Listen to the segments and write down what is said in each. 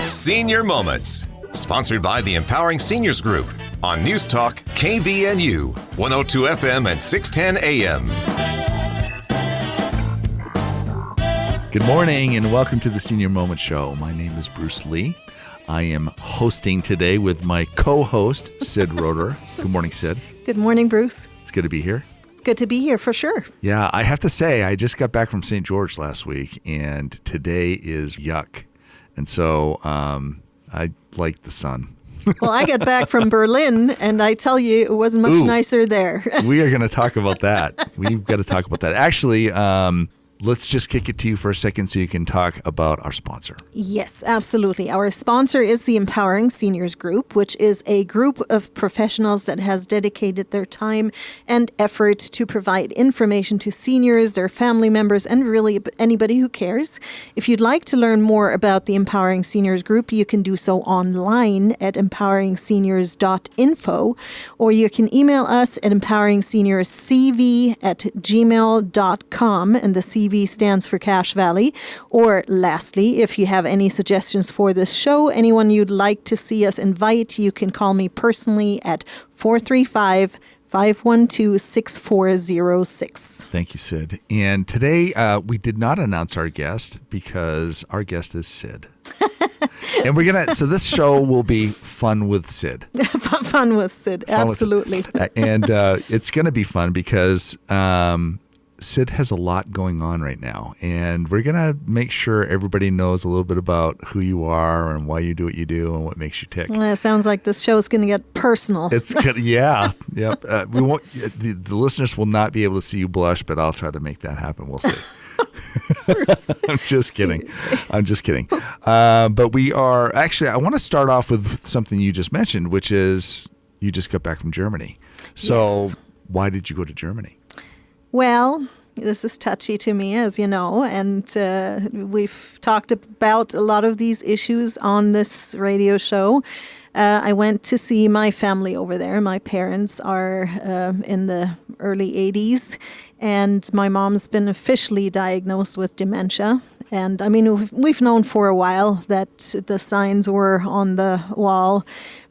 Senior Moments, sponsored by the Empowering Seniors Group on News Talk KVNU, 102 FM and 610 AM. Good morning and welcome to the Senior Moment Show. My name is Bruce Lee. I am hosting today with my co-host, Sid Roeder. Good morning, Sid. Good morning, Bruce. It's good to be here. It's good to be here for sure. Yeah, I have to say, I just got back from St. George last week, and today is yuck. And so I like the sun. Well, I got back from Berlin, and I tell you, it wasn't much nicer there. We are going to talk about that. We've got to talk about that. Actually, let's just kick it to you for a second so you can talk about our sponsor. Yes, absolutely. Our sponsor is the Empowering Seniors Group, which is a group of professionals that has dedicated their time and effort to provide information to seniors, their family members, and really anybody who cares. If you'd like to learn more about the Empowering Seniors Group, you can do so online at empoweringseniors.info, or you can email us at empoweringseniorscv@gmail.com, and the CV stands for Cache Valley. Or lastly, if you have any suggestions for this show, anyone you'd like to see us invite, you can call me personally at 435-512-6406. Thank you, Sid. And today we did not announce our guest because our guest is Sid. And so this show will be fun with Sid. Fun with Sid, absolutely. And it's going to be fun because Sid has a lot going on right now, and we're going to make sure everybody knows a little bit about who you are and why you do what you do and what makes you tick. Well, it sounds like this show is going to get personal. It's good, yeah. Yep. We won't. The listeners will not be able to see you blush, but I'll try to make that happen. We'll see. I'm just kidding. But we are actually. I want to start off with something you just mentioned, which is you just got back from Germany. So why did you go to Germany? Well, this is touchy to me, as you know, and we've talked about a lot of these issues on this radio show. I went to see my family over there. My parents are in the early 80s, and my mom's been officially diagnosed with dementia. And I mean, we've known for a while that the signs were on the wall,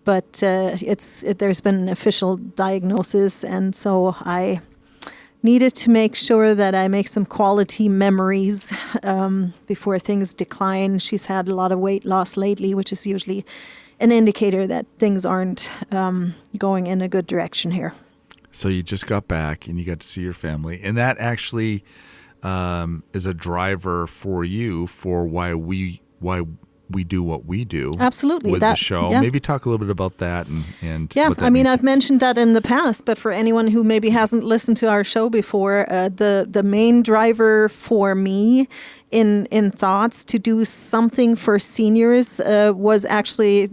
but there's been an official diagnosis, and so I needed to make sure that I make some quality memories before things decline. She's had a lot of weight loss lately, which is usually an indicator that things aren't going in a good direction here. So you just got back and you got to see your family, and that actually is a driver for you for why we do what we do. Absolutely. With the show. Yeah. Maybe talk a little bit about that and yeah, what that I mean, means. I've mentioned that in the past, but for anyone who maybe hasn't listened to our show before, the main driver for me in thoughts to do something for seniors was actually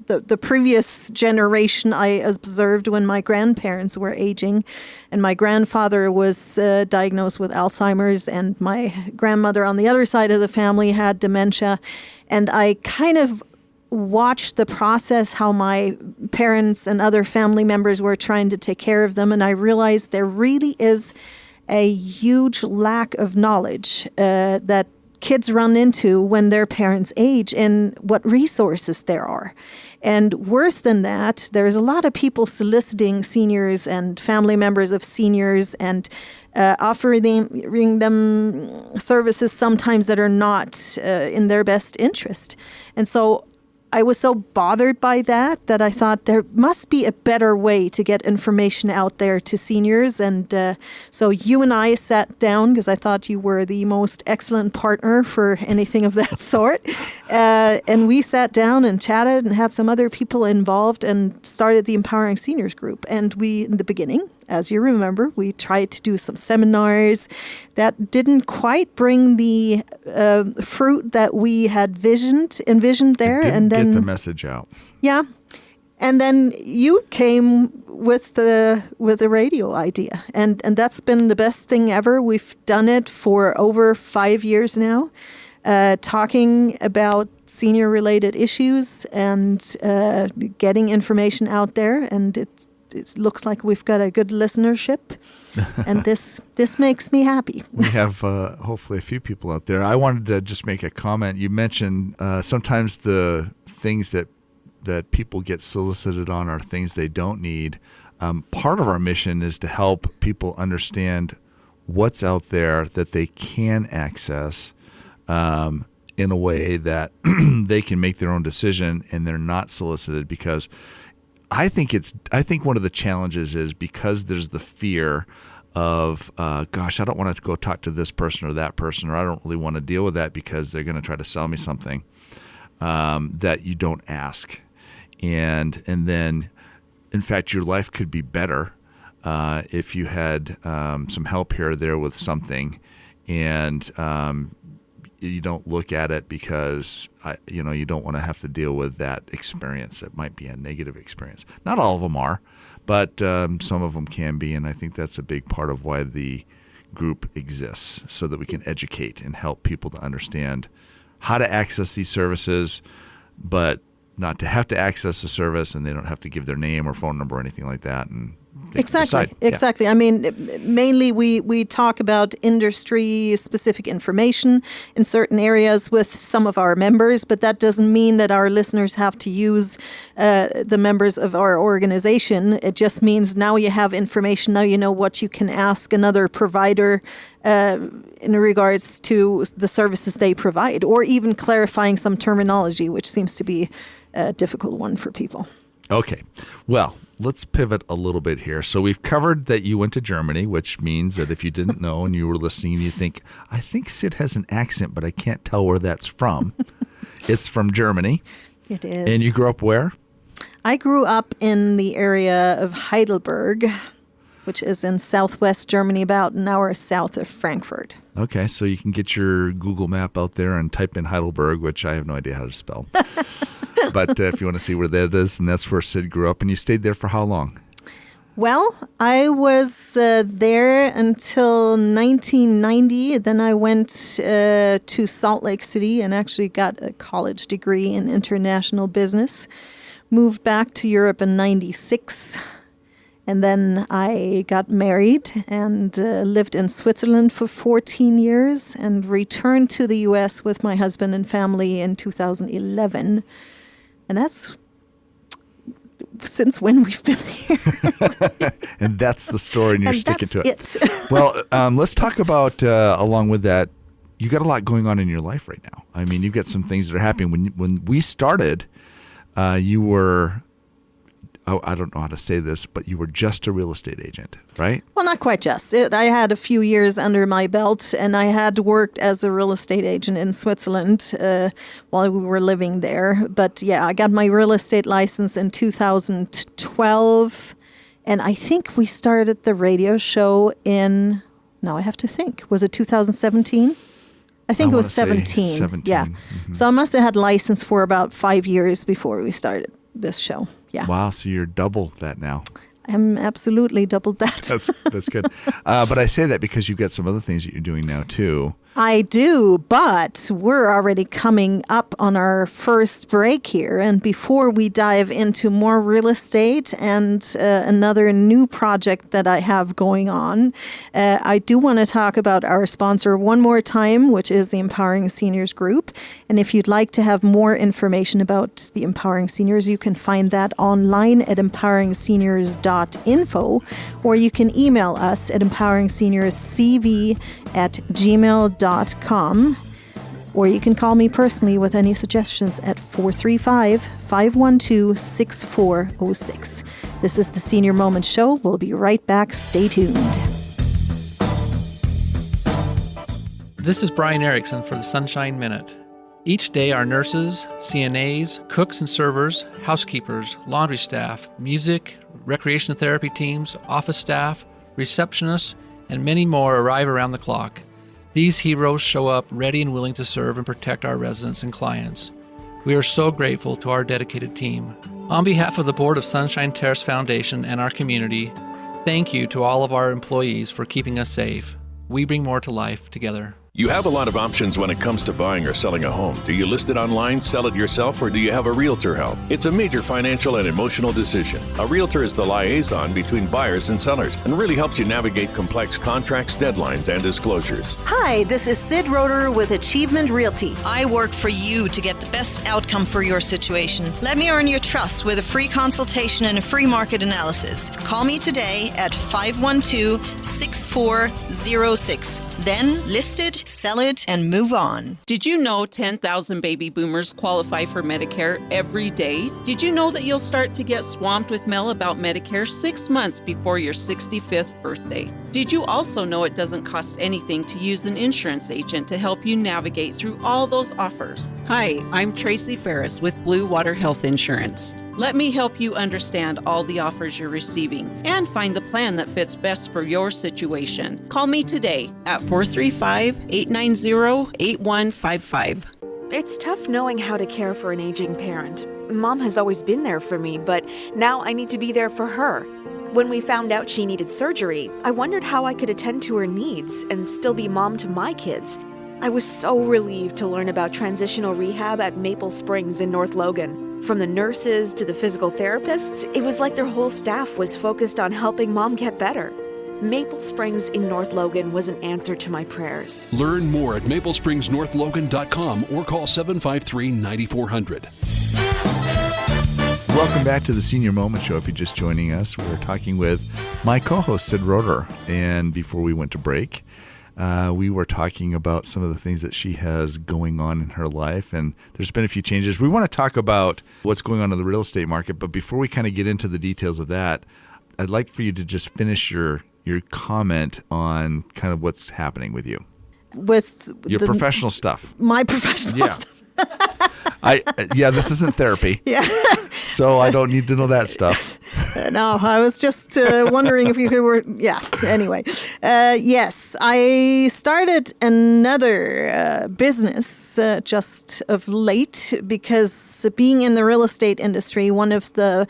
the previous generation I observed when my grandparents were aging, and my grandfather was diagnosed with Alzheimer's, and my grandmother on the other side of the family had dementia. And I kind of watched the process, how my parents and other family members were trying to take care of them, and I realized there really is a huge lack of knowledge that kids run into when their parents age and what resources there are. And worse than that, there's a lot of people soliciting seniors and family members of seniors and offering them services sometimes that are not in their best interest. And so I was so bothered by that I thought there must be a better way to get information out there to seniors. And so you and I sat down, because I thought you were the most excellent partner for anything of that sort. And we sat down and chatted and had some other people involved and started the Empowering Seniors Group. And we, in the beginning, as you remember, we tried to do some seminars that didn't quite bring the fruit that we had envisioned there. And then get the message out. Yeah. And then you came with the radio idea. And that's been the best thing ever. We've done it for over 5 years now, talking about senior-related issues and getting information out there. And it looks like we've got a good listenership, and this makes me happy. We have hopefully a few people out there. I wanted to just make a comment. You mentioned sometimes the things that people get solicited on are things they don't need. Part of our mission is to help people understand what's out there that they can access in a way that they can make their own decision and they're not solicited, because I think one of the challenges is because there's the fear of, gosh, I don't want to go talk to this person or that person, or I don't really want to deal with that because they're going to try to sell me something, that you don't ask. And then, in fact, your life could be better if you had some help here or there with something, and you don't look at it because you don't want to have to deal with that experience. It might be a negative experience. Not all of them are, but some of them can be, and I think that's a big part of why the group exists, so that we can educate and help people to understand how to access these services, but not to have to access the service, and they don't have to give their name or phone number or anything like that. And Exactly. Yeah. I mean, mainly we talk about industry-specific information in certain areas with some of our members, but that doesn't mean that our listeners have to use the members of our organization. It just means now you have information. Now you know what you can ask another provider in regards to the services they provide, or even clarifying some terminology, which seems to be a difficult one for people. Okay. Well, let's pivot a little bit here. So we've covered that you went to Germany, which means that if you didn't know and you were listening, you think, I think Sid has an accent, but I can't tell where that's from. It's from Germany. It is. And you grew up where? I grew up in the area of Heidelberg, which is in southwest Germany, about an hour south of Frankfurt. Okay, so you can get your Google map out there and type in Heidelberg, which I have no idea how to spell. But if you want to see where that is, and that's where Sid grew up. And you stayed there for how long? Well, I was there until 1990. Then I went to Salt Lake City and actually got a college degree in international business. Moved back to Europe in 96. And then I got married and lived in Switzerland for 14 years and returned to the U.S. with my husband and family in 2011. And that's since when we've been here. And that's the story, and you're sticking to it. Well, let's talk about, along with that, you got a lot going on in your life right now. I mean, you've got some things that are happening. When we started, you were... I don't know how to say this, but you were just a real estate agent, right? Well, not quite just. I had a few years under my belt, and I had worked as a real estate agent in Switzerland while we were living there. But yeah, I got my real estate license in 2012, and I think we started the radio show in, now I have to think, was it 2017? I think it was 17. Yeah. Mm-hmm. So I must have had license for about 5 years before we started this show. Yeah. Wow, so you're double that now. I'm absolutely double that. That's good. But I say that because you've got some other things that you're doing now too. I do, but we're already coming up on our first break here. And before we dive into more real estate and another new project that I have going on, I do want to talk about our sponsor one more time, which is the Empowering Seniors Group. And if you'd like to have more information about the Empowering Seniors, you can find that online at empoweringseniors.info, or you can email us at empoweringseniorscv@gmail.com, or you can call me personally with any suggestions at 435-512-6406. This is the Senior Moment Show. We'll be right back. Stay tuned. This is Brian Erickson for the Sunshine Minute. Each day, our nurses, CNAs, cooks and servers, housekeepers, laundry staff, music, recreation therapy teams, office staff, receptionists, and many more arrive around the clock. These heroes show up ready and willing to serve and protect our residents and clients. We are so grateful to our dedicated team. On behalf of the Board of Sunshine Terrace Foundation and our community, thank you to all of our employees for keeping us safe. We bring more to life together. You have a lot of options when it comes to buying or selling a home. Do you list it online, sell it yourself, or do you have a realtor help? It's a major financial and emotional decision. A realtor is the liaison between buyers and sellers and really helps you navigate complex contracts, deadlines, and disclosures. Hi, this is Sid Roeder with Achievement Realty. I work for you to get the best outcome for your situation. Let me earn your trust with a free consultation and a free market analysis. Call me today at 512-6406. Then list it, sell it, and move on. Did you know 10,000 baby boomers qualify for Medicare every day? Did you know that you'll start to get swamped with mail about Medicare 6 months before your 65th birthday? Did you also know it doesn't cost anything to use an insurance agent to help you navigate through all those offers? Hi, I'm Tracy Ferris with Blue Water Health Insurance. Let me help you understand all the offers you're receiving and find the plan that fits best for your situation. Call me today at 435-890-8155. It's tough knowing how to care for an aging parent. Mom has always been there for me, but now I need to be there for her. When we found out she needed surgery, I wondered how I could attend to her needs and still be mom to my kids. I was so relieved to learn about transitional rehab at Maple Springs in North Logan. From the nurses to the physical therapists, it was like their whole staff was focused on helping Mom get better. Maple Springs in North Logan was an answer to my prayers. Learn more at maplespringsnorthlogan.com or call 753-9400. Welcome back to the Senior Moment Show. If you're just joining us, we're talking with my co-host, Sid Roeder. And before we went to break, we were talking about some of the things that she has going on in her life, and there's been a few changes. We want to talk about what's going on in the real estate market, but before we kind of get into the details of that, I'd like for you to just finish your comment on kind of what's happening with you. With your professional stuff. My professional stuff. This isn't therapy. Yeah. So I don't need to know that stuff. No, I was just wondering if you were, anyway. Yes, I started another business just of late because being in the real estate industry, one of the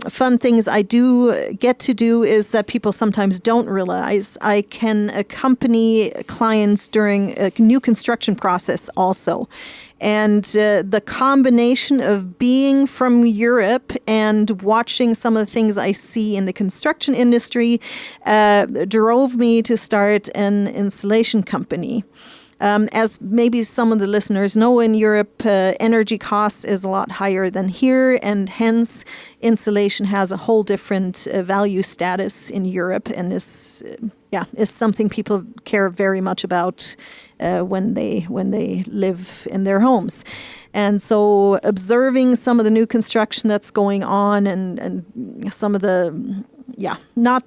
fun things I do get to do is that people sometimes don't realize I can accompany clients during a new construction process also. And the combination of being from Europe and watching some of the things I see in the construction industry drove me to start an installation company. As maybe some of the listeners know, in Europe, energy costs is a lot higher than here, and hence insulation has a whole different value status in Europe, and is something people care very much about when they live in their homes. And so observing some of the new construction that's going on and some of the not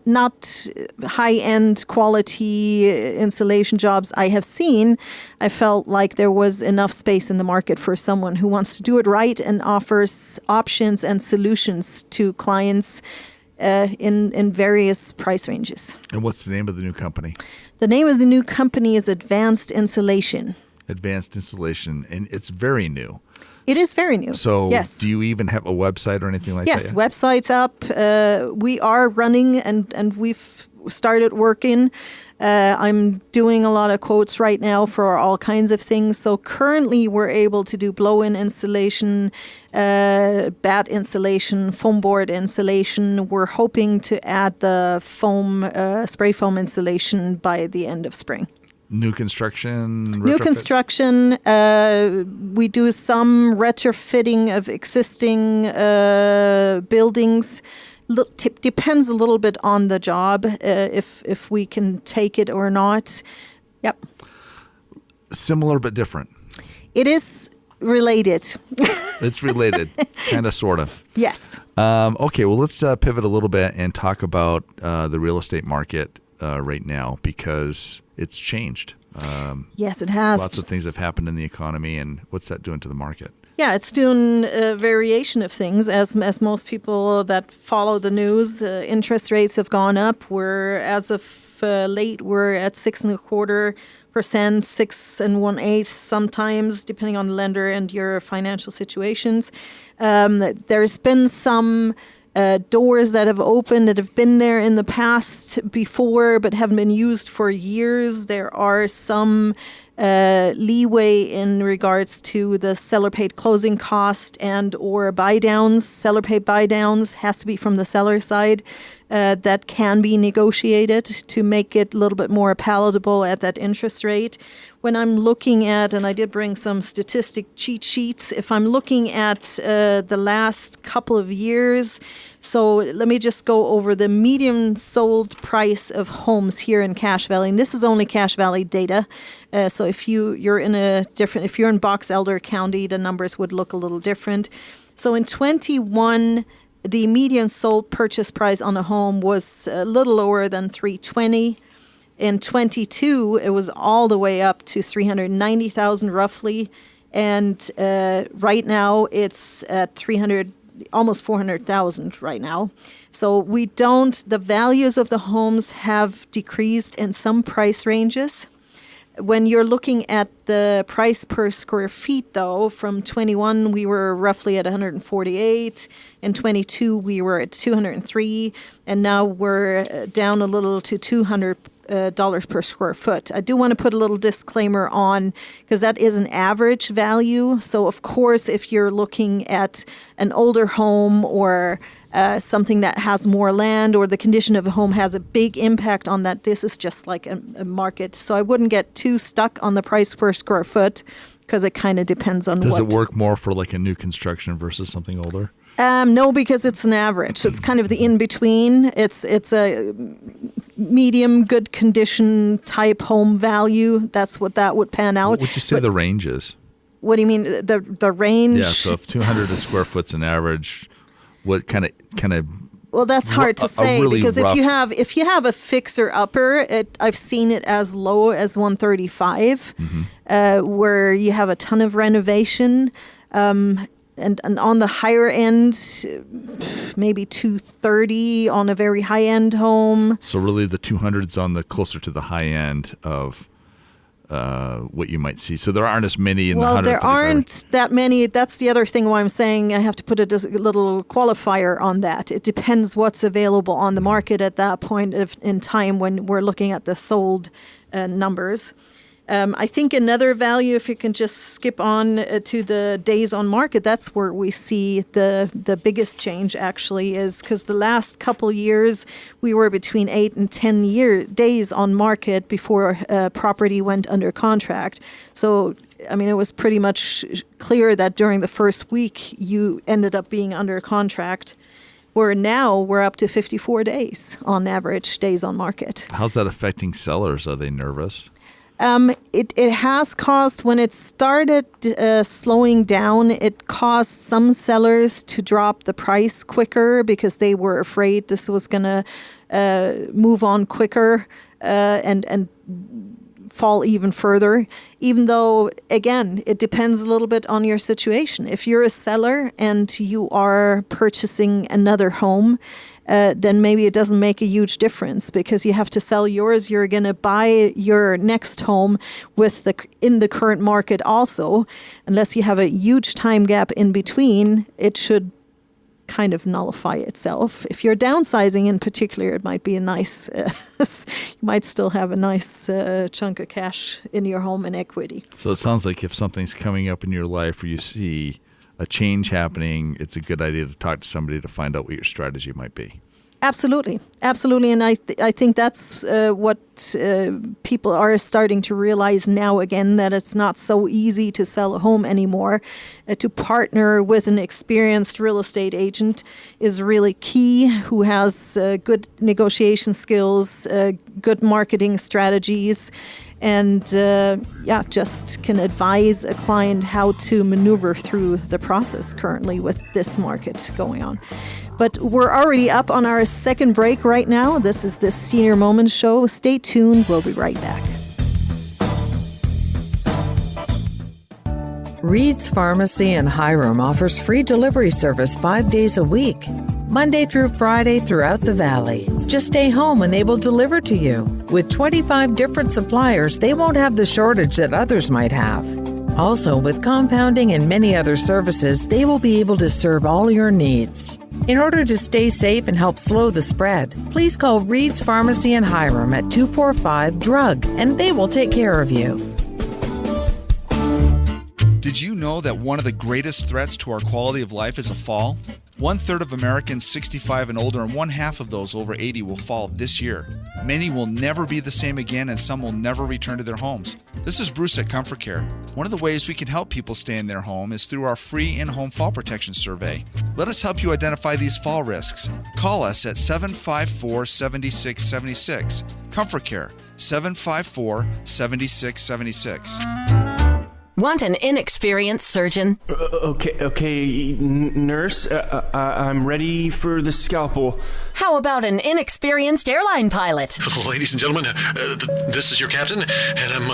high-end quality insulation jobs I have seen, I felt like there was enough space in the market for someone who wants to do it right and offers options and solutions to clients in various price ranges. And what's the name of the new company? The name of the new company is Advanced Insulation. Advanced Insulation, and it's very new. It is very new. So yes. Do you even have a website or anything like that? Yes, website's up. We are running and we've started working. I'm doing a lot of quotes right now for all kinds of things. So currently we're able to do blow-in insulation, bat insulation, foam board insulation. We're hoping to add the foam, spray foam insulation by the end of spring. New construction, New construction. We do some retrofitting of existing buildings. Depends a little bit on the job, if we can take it or not. Yep. Similar but different. It is related. It's related, kind of, sort of. Yes. Okay, well, let's pivot a little bit and talk about the real estate market right now, because it's changed. Yes, it has. Lots of things have happened in the economy, and what's that doing to the market? Yeah, it's doing a variation of things. As most people that follow the news, interest rates have gone up. As of late, we're at 6.25%, 6 1/8 sometimes, depending on the lender and your financial situations. There's been some doors that have opened that have been there in the past before but haven't been used for years. There are some leeway in regards to the seller paid closing cost and or buy downs. Seller paid buy downs has to be from the seller side. That can be negotiated to make it a little bit more palatable at that interest rate. When I'm looking at, and I did bring some statistic cheat sheets, if I'm looking at the last couple of years, so let me just go over the median sold price of homes here in Cache Valley. And this is only Cache Valley data. So if you're in Box Elder County, the numbers would look a little different. So in 21, the median sold purchase price on a home was a little lower than $320,000. In 22, it was all the way up to $390,000 roughly, and right now it's at almost $400,000 right now. So the values of the homes have decreased in some price ranges. When you're looking at the price per square feet, though, from 21, we were roughly at 148. In 22, we were at 203. And now we're down a little to $200 per square foot. I do want to put a little disclaimer on, because that is an average value. So, of course, if you're looking at an older home or something that has more land, or the condition of a home has a big impact on that, this is just like a market. So I wouldn't get too stuck on the price per square foot, because it kind of depends on Does it work more for like a new construction versus something older? No, because it's an average. So it's kind of the in-between. It's a medium, good condition type home value. That's what that would pan out. What would you say the range is? What do you mean, the range? Yeah, so if 200 a square foot's an average, what kind of? Well, that's hard to say, really because rough. if you have a fixer upper, I've seen it as low as 135, where you have a ton of renovation, and on the higher end, maybe 230 on a very high end home. So really, the 200's on the closer to the high end of what you might see. So there aren't as many in the 135. Well, there aren't that many. That's the other thing why I'm saying I have to put a little qualifier on that. It depends what's available on the market at that point in time when we're looking at the sold numbers. I think another value, if you can just skip on to the days on market, that's where we see the biggest change actually, is because the last couple years we were between 8 and 10 days on market before property went under contract. So, I mean, it was pretty much clear that during the first week you ended up being under contract. Where now we're up to 54 days on average days on market. How's that affecting sellers? Are they nervous? It has caused, when it started slowing down, it caused some sellers to drop the price quicker because they were afraid this was going to move on quicker and fall even further, even though, again, it depends a little bit on your situation. If you're a seller and you are purchasing another home, then maybe it doesn't make a huge difference because you have to sell yours. You're going to buy your next home in the current market also. Unless you have a huge time gap in between, it should kind of nullify itself. If you're downsizing in particular, it might be a nice, you might still have a nice chunk of cash in your home in equity. So it sounds like if something's coming up in your life or you see a change happening, it's a good idea to talk to somebody to find out what your strategy might be. Absolutely. Absolutely. And I think that's what people are starting to realize now again, that it's not so easy to sell a home anymore. To partner with an experienced real estate agent is really key, who has good negotiation skills, good marketing strategies, and just can advise a client how to maneuver through the process currently with this market going on. But we're already up on our second break right now. This is the Senior Moments Show. Stay tuned. We'll be right back. Reed's Pharmacy in Hiram offers free delivery service 5 days a week, Monday through Friday throughout the valley. Just stay home and they will deliver to you. With 25 different suppliers, they won't have the shortage that others might have. Also, with compounding and many other services, they will be able to serve all your needs. In order to stay safe and help slow the spread, please call Reed's Pharmacy in Hiram at 245-DRUG, and they will take care of you. Did you know that one of the greatest threats to our quality of life is a fall? 1/3 of Americans 65 and older, and 1/2 of those over 80 will fall this year. Many will never be the same again, and some will never return to their homes. This is Bruce at Comfort Care. One of the ways we can help people stay in their home is through our free in-home fall protection survey. Let us help you identify these fall risks. Call us at 754-7676. Comfort Care, 754-7676. Want an inexperienced surgeon? Okay, nurse, I'm ready for the scalpel. How about an inexperienced airline pilot? Ladies and gentlemen, this is your captain, and I'm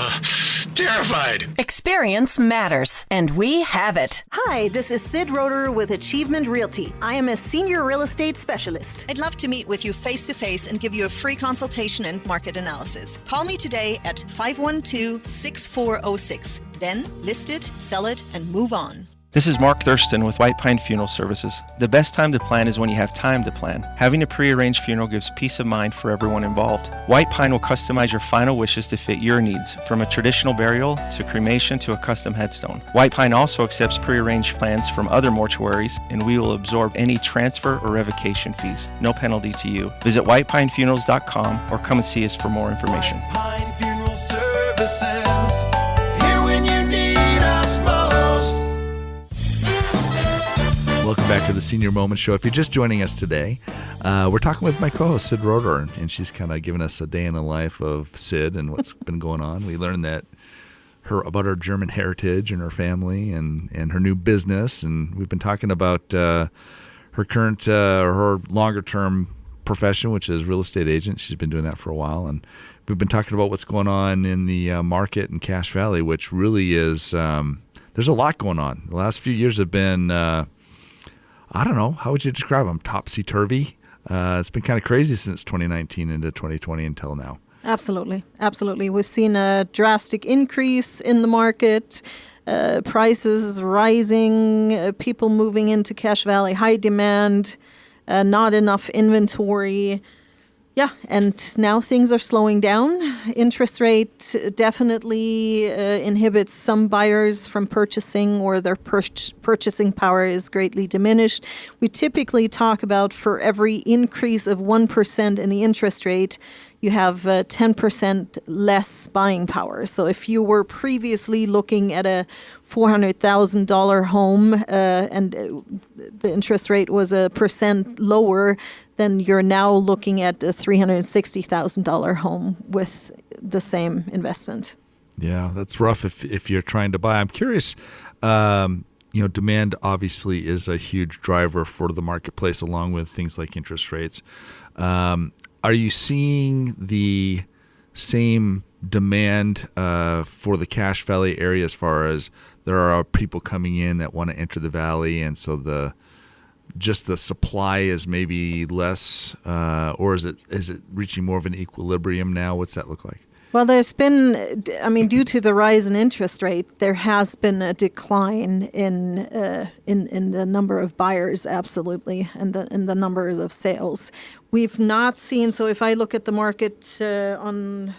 terrified. Experience matters, and we have it. Hi, this is Sid Roeder with Achievement Realty. I am a senior real estate specialist. I'd love to meet with you face-to-face and give you a free consultation and market analysis. Call me today at 512-6406. Then list it, sell it, and move on. This is Mark Thurston with White Pine Funeral Services. The best time to plan is when you have time to plan. Having a pre-arranged funeral gives peace of mind for everyone involved. White Pine will customize your final wishes to fit your needs, from a traditional burial to cremation to a custom headstone. White Pine also accepts pre-arranged plans from other mortuaries, and we will absorb any transfer or revocation fees. No penalty to you. Visit whitepinefunerals.com or come and see us for more information. White Pine Funeral Services. When you need us most. Welcome back to the Senior Moment Show. If you're just joining us today, we're talking with my co-host, Sid Roeder, and she's kind of giving us a day in the life of Sid and what's been going on. We learned about her German heritage and her family and her new business, and we've been talking about her current, her longer-term profession, which is real estate agent. She's been doing that for a while, and we've been talking about what's going on in the market in Cache Valley, which really is there's a lot going on. The last few years have been, I don't know, how would you describe them? Topsy-turvy. It's been kind of crazy since 2019 into 2020 until now. Absolutely. We've seen a drastic increase in the market, prices rising, people moving into Cache Valley, high demand, not enough inventory. Yeah, and now things are slowing down. Interest rate definitely inhibits some buyers from purchasing, or their purchasing power is greatly diminished. We typically talk about for every increase of 1% in the interest rate, you have 10% less buying power. So if you were previously looking at a $400,000 home and the interest rate was 1% lower, then you're now looking at a $360,000 home with the same investment. Yeah, that's rough if you're trying to buy. I'm curious, demand obviously is a huge driver for the marketplace, along with things like interest rates. Are you seeing the same demand for the Cache Valley area, as far as there are people coming in that want to enter the valley, and so the supply is maybe less, or is it reaching more of an equilibrium now? What's that look like? Well, there's been, due to the rise in interest rate, there has been a decline in the number of buyers, absolutely, and the numbers of sales. We've not seen, so if I look at the market on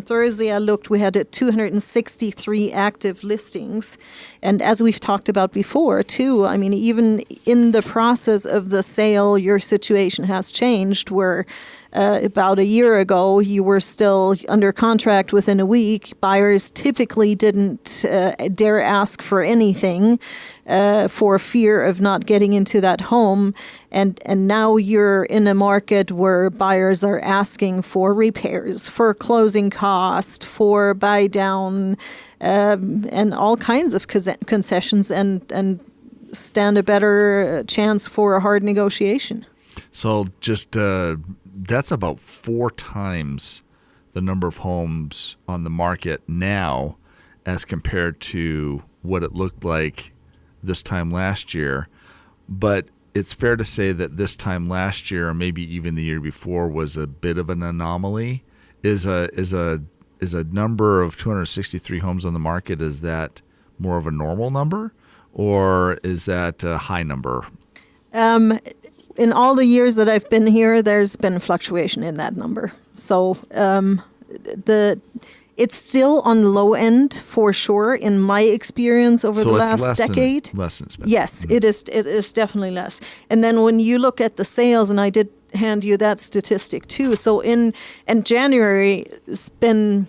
Thursday, we had 263 active listings. And as we've talked about before, too, even in the process of the sale, your situation has changed, where about a year ago, you were still under contract within a week. Buyers typically didn't dare ask for anything for fear of not getting into that home. And now you're in a market where buyers are asking for repairs, for closing cost, for buy down, and all kinds of concessions, and stand a better chance for a hard negotiation. So just that's about 4 times the number of homes on the market now as compared to what it looked like this time last year. But it's fair to say that this time last year, or maybe even the year before, was a bit of an anomaly. Is a number of 263 homes on the market, is that more of a normal number, or is that a high number? in all the years that I've been here, there's been fluctuation in that number. So it's still on the low end for sure in my experience over the last decade. Less than it's been. Yes, it is definitely less. And then when you look at the sales, and I did hand you that statistic too. So in January, it's been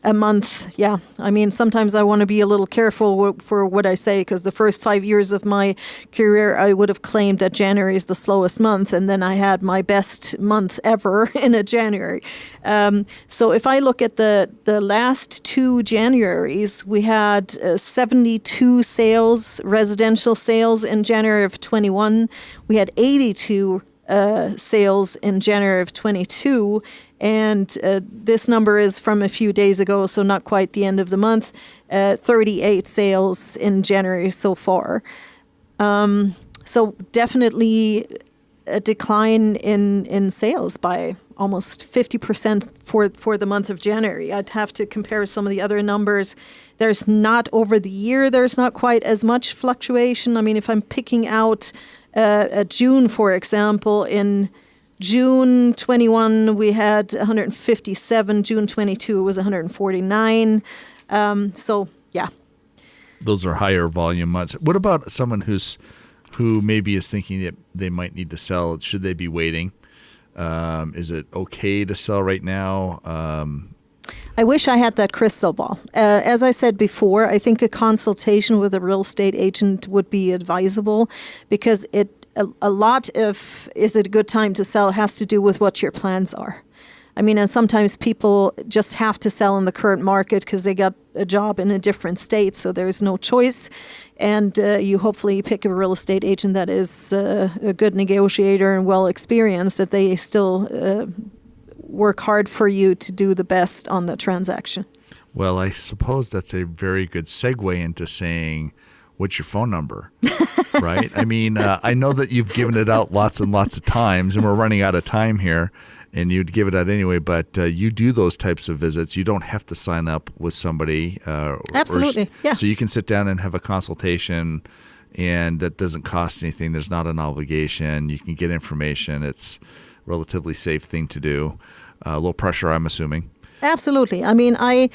a month. Yeah, I mean, sometimes I want to be a little careful for what I say, because the first 5 years of my career, I would have claimed that January is the slowest month, and then I had my best month ever in a January. So if I look at the last 2 Januaries, we had 72 sales, residential sales in January of 21. We had 82 sales in January of 22. And this number is from a few days ago, so not quite the end of the month. 38 sales in January so far. So definitely a decline in sales by almost 50% for the month of January. I'd have to compare some of the other numbers. There's not over the year, there's not quite as much fluctuation. I mean, if I'm picking out June, for example, in June 21, we had 157. June 22 was 149. So, yeah. Those are higher volume months. What about someone who maybe is thinking that they might need to sell? Should they be waiting? Is it okay to sell right now? I wish I had that crystal ball. As I said before, I think a consultation with a real estate agent would be advisable, because a lot of is it a good time to sell has to do with what your plans are. I mean, and sometimes people just have to sell in the current market because they got a job in a different state, so there's no choice. And you hopefully pick a real estate agent that is a good negotiator and well experienced, that they still work hard for you to do the best on the transaction. Well, I suppose that's a very good segue into saying, what's your phone number, right? I mean, I know that you've given it out lots and lots of times, and we're running out of time here, and you'd give it out anyway, but you do those types of visits. You don't have to sign up with somebody. Absolutely, yeah. So you can sit down and have a consultation, and that doesn't cost anything. There's not an obligation. You can get information. It's a relatively safe thing to do. Low pressure, I'm assuming. Absolutely. I mean, I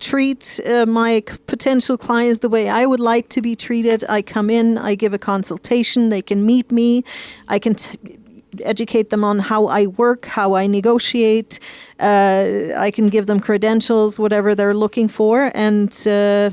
treat my potential clients the way I would like to be treated. I come in, I give a consultation, they can meet me, I can educate them on how I work, how I negotiate, I can give them credentials, whatever they're looking for, and they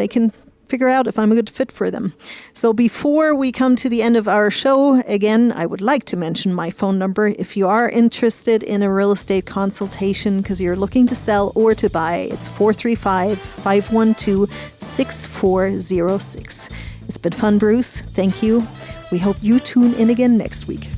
can figure out if I'm a good fit for them. So before we come to the end of our show, again, I would like to mention my phone number. If you are interested in a real estate consultation because you're looking to sell or to buy, it's 435-512-6406. It's been fun, Bruce. Thank you. We hope you tune in again next week.